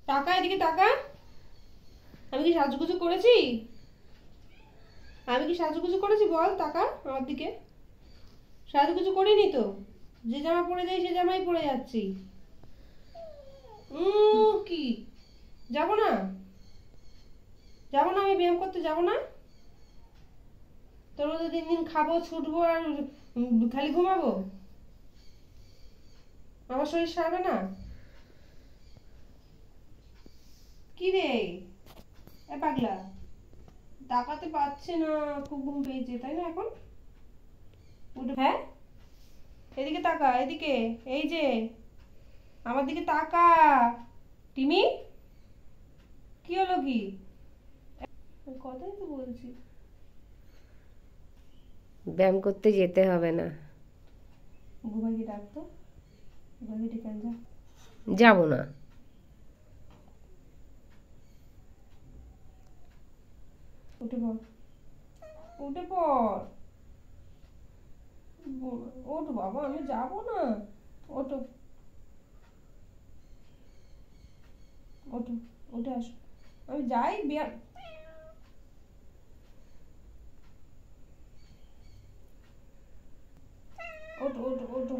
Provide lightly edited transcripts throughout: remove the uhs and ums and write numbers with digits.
টাকা এদিকে টাকা। আমি কি সাজুগুজু করেছি? আমি কি সাজুগুজু করেছি বল? টাকা আমার দিকে। সাজুগুজু করিনি তো। যে জামা পরে যাই সে জামাই পরে যাচ্ছি। কি যাব না? যাব না, আমি ব্যায়াম করতে যাব না। তোর মধ্যে দিন দিন খাবো, ছুটবো আর খালি ঘুমাবো। আমার শরীর সারবে না। কি রে এ পাগলা, তাকাতে পারছে না, খুব ঘুম পেয়েছে তাই না এখন? উঠে হ্যাঁ, এদিকে তাকা, এদিকে। এই যে আমার দিকে তাকা। টিমি, কি হলো কি? কথাই তো বলছি। ব্যায়াম করতে যেতে হবে না। ঘুমাইকে ডাকতো, ঘুমাইকে ডেকে আন যা। যাব না। উঠে পড়, উঠে পড়। ওঠ বাবা, আমি যাব না। ওঠো, ওঠো, উঠে আসো। আমি যাই বিয়ার। ওঠো ওঠো ওঠো।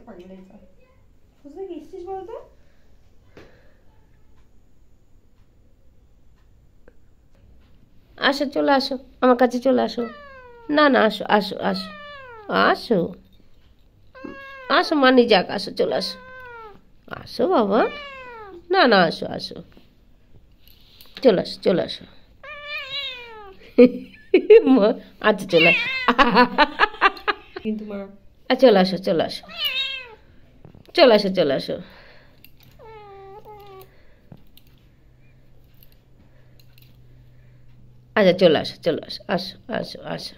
পাগলাই যা। কোথায় গেছিস বলতো? আসো, চলে আসো, আমার কাছে চলে আসো। না না, আসো আসো আসো। আসো আসো, মানি যাক, আসো, চলে আসো। আসো বাবা। না না, আসো আসো। চলে আসো, চলে আসো। আচ্ছা, চলে কিন্তু মা। চলে আসো, চলে আসো, চলে আসো, চলে আসো। আচ্ছা, চলে আসো, চলে আসো, আসো আসো আসো।